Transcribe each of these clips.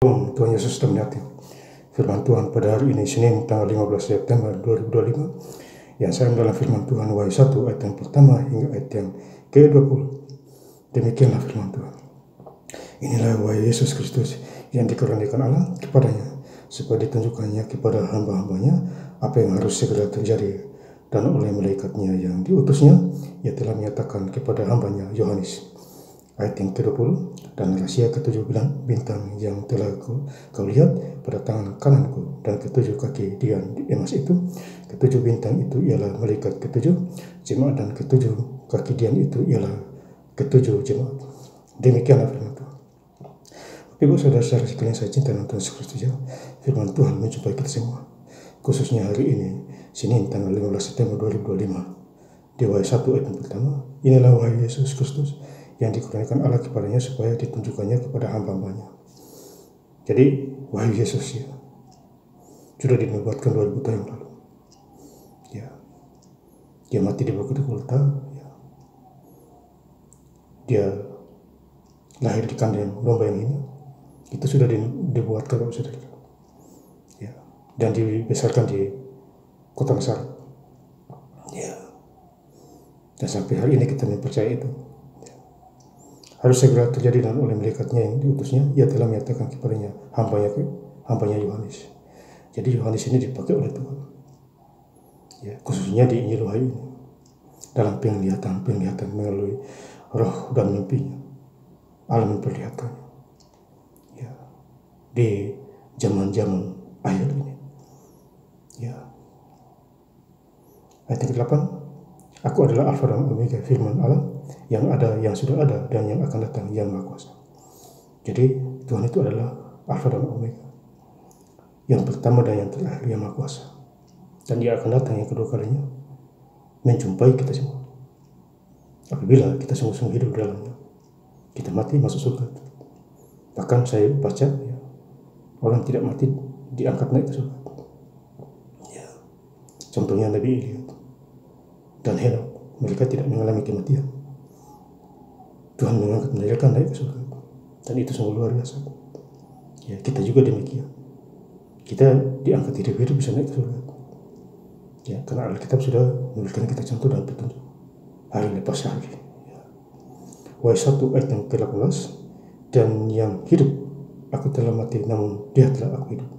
Tuhan Yesus terberkati. Firman Tuhan pada hari ini Senin tanggal 15 September 2025 yang saya dalam firman Tuhan Wahyu 1 ayat yang pertama hingga ayat yang ke-20. Demikianlah firman Tuhan. Inilah wahyu Yesus Kristus yang dikaruniakan Allah kepadanya supaya ditunjukkannya kepada hamba-hambanya apa yang harus segera terjadi, dan oleh malaikatnya yang diutusnya ia telah menyatakan kepada hambanya Yohanes. Ayat yang ke-20, dan rahasia ketujuh bintang yang telah kau lihat pada tangan kananku, dan ketujuh kaki dian di emas itu. Ketujuh bintang itu ialah malaikat ketujuh jemaat, dan ketujuh kaki dian itu ialah ketujuh jemaat. Demikianlah firman Tuhan. Ibu saudara-saudara sekalian saya cinta dan Tuhan Yesus Kristus, ya, firman Tuhan menjumpai kita semua, khususnya hari ini Senin tanggal 15 September 2025 di Wahyu 1 ayat yang pertama. Inilah wahyu Yesus Kristus yang dikurniakan Allah kepadanya supaya ditunjukkannya kepada hamba-hambanya. Jadi wahyu Yesus, ya, sudah dinubuatkan 2000 tahun yang lalu. Ya, dia mati di bukit Golgota, ya. Dia lahir di kandang domba yang ini. Itu sudah dibuatkan, saudara. Ya, dan dibesarkan di kota Nazaret. Ya, dan sampai hari ini kita mempercayai itu. Harus segera terjadi, dan oleh malaikatnya yang diutusnya ia telah menyatakan kepadanya hambanya Yohanes. Jadi Yohanes ini dipakai oleh Tuhan, ya, khususnya di Injil Wahyu ini, dalam penglihatan melalui roh dan mimpinya Allah memperlihatkannya, ya, di zaman-zaman akhir ini, ya. Ayat yang ke-8, aku adalah Alfa dan Omega, firman Allah yang ada, yang sudah ada, dan yang akan datang, yang Maha Kuasa. Jadi Tuhan itu adalah Alfa dan Omega, yang pertama dan yang terakhir, yang Maha Kuasa. Dan dia akan datang yang kedua kalinya menjumpai kita semua. Apabila kita sungguh-sungguh hidup dalamnya, kita mati masuk surga. Bahkan saya baca, ya, orang tidak mati diangkat naik ke surga. Ya, contohnya Nabi Elia dan Henok, mereka tidak mengalami kematian. Tuhan mengangkat mereka naik ke surga, dan itu sungguh luar biasa. Ya, kita juga demikian. Kita diangkat hidup-hidup bisa naik ke surga. Ya, karena Alkitab sudah memberikan kita contoh dan petunjuk hari lepas hari. Ya. Wahyu 1 ayat yang ke-18, dan yang hidup aku telah mati, namun lihatlah aku hidup.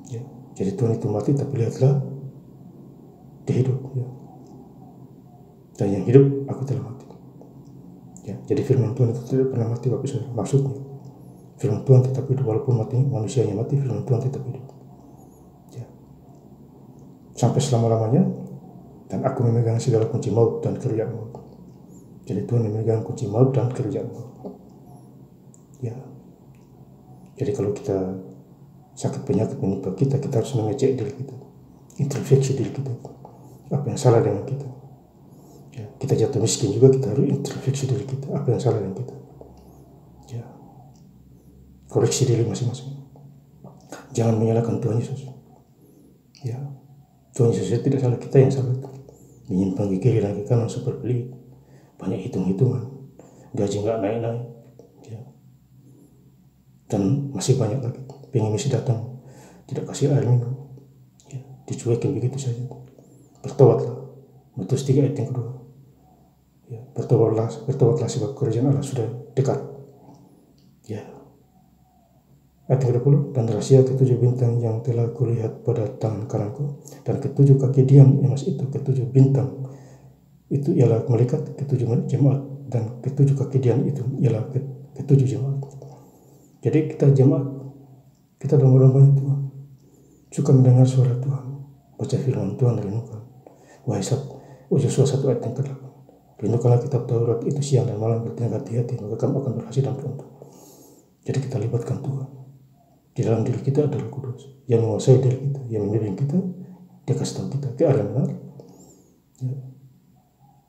Ya, jadi Tuhan itu mati, tapi lihatlah dia hidup. Ya. Dan yang hidup aku telah mati. Ya, jadi firman Tuhan itu tidak pernah mati, Bapak Saudara. Maksudnya firman Tuhan tetap hidup walaupun mati, manusianya mati, firman Tuhan tetap hidup. Ya. Sampai selama-lamanya, dan aku memegang segala kunci maut dan kerajaan maut. Jadi Tuhan memegang kunci maut dan kerajaan maut. Ya. Jadi kalau kita sakit penyakit menimpa kita, kita harus mengecek diri kita, introspeksi diri kita, apa yang salah dengan kita. Ya, kita jatuh miskin juga, kita harus introspeksi diri kita, apa yang salah dengan kita. Ya, koreksi diri masing-masing. Jangan menyalahkan Tuhan Yesus. Ya, Tuhan Yesus tidak salah, kita yang salah. Menyimpang ke kiri dan ke kanan super pelit, banyak hitung-hitungan, gaji nggak naik-naik, ya. Dan masih banyak lagi pengemis datang tidak kasih air minum, ya, dicuekin begitu saja. Bertobatlah, Matius 3 ayat yang kedua. Ya, bertobatlah sebab kerajaan Allah sudah dekat. Ya. Ayat yang ke-20, dan rahasia ketujuh bintang yang telah kulihat pada tangan kananku, dan ketujuh kaki dian emas itu. Ketujuh bintang itu ialah malaikat ketujuh jemaat, dan ketujuh kaki dian itu ialah ketujuh jemaat. Jadi kita jemaat, kita domba-dombanya Tuhan, suka mendengar suara Tuhan, baca firman Tuhan, renungkan. Yosua 1 ayat yang ke-8. Renungkanlah kitab Taurat itu siang dan malam, bertindak hati-hati, maka kamu akan berhasil dan beruntung. Jadi kita libatkan Tuhan. Di dalam diri kita ada Roh Kudus yang menguasai diri kita, yang membimbing kita, dia kasih tahu kita ke arah yang benar. Ya.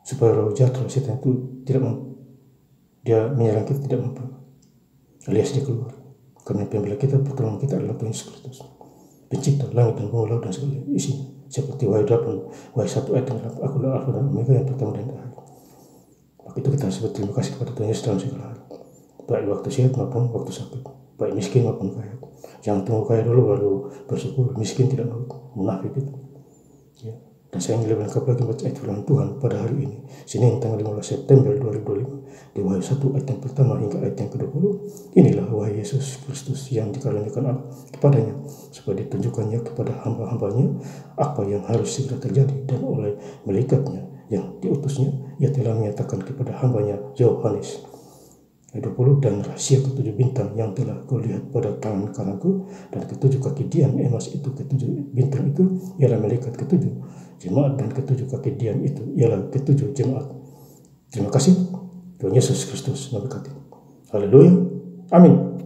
Supaya roh jahat, roh setan itu dia menyerang kita tidak mampu, alias dia keluar. Karena pembela kita, pertolongan kita adalah Tuhan Yesus Kristus, pencipta langit dan bumi, laut dan segala isinya. Seperti Wahyu 1 ayat yang 8, aku adalah Alfa dan Omega, yang pertama dan terakhir. Maka itu kita harus berterima kasih kepada Tuhan Yesus dalam segala hal, baik waktu sehat maupun waktu sakit. baik miskin maupun kaya. Jangan tunggu kaya dulu baru bersyukur, miskin tidak munafik itu. Ya. Dan saya ingin lebih lengkap lagi baca ayat firman Tuhan pada hari ini, Senin tanggal 15 September 2025, di Wahyu 1 ayat yang pertama hingga ayat yang ke-20. Inilah wahai Yesus Kristus yang dikaruniakan Allah kepadanya, supaya ditunjukkannya kepada hamba-hambanya apa yang harus segera terjadi, dan oleh malaikatnya yang diutusnya, ia telah menyatakan kepada hambanya Yohanes. Ayat 20, dan rahasia ketujuh bintang yang telah kau lihat pada tangan kananku, dan ketujuh kaki dian emas itu, ketujuh bintang itu ialah malaikat ketujuh jemaat, dan ketujuh kaki dian itu ialah ketujuh jemaat. Terima kasih. Tuhan Yesus Kristus memberkati. Haleluya. Amin.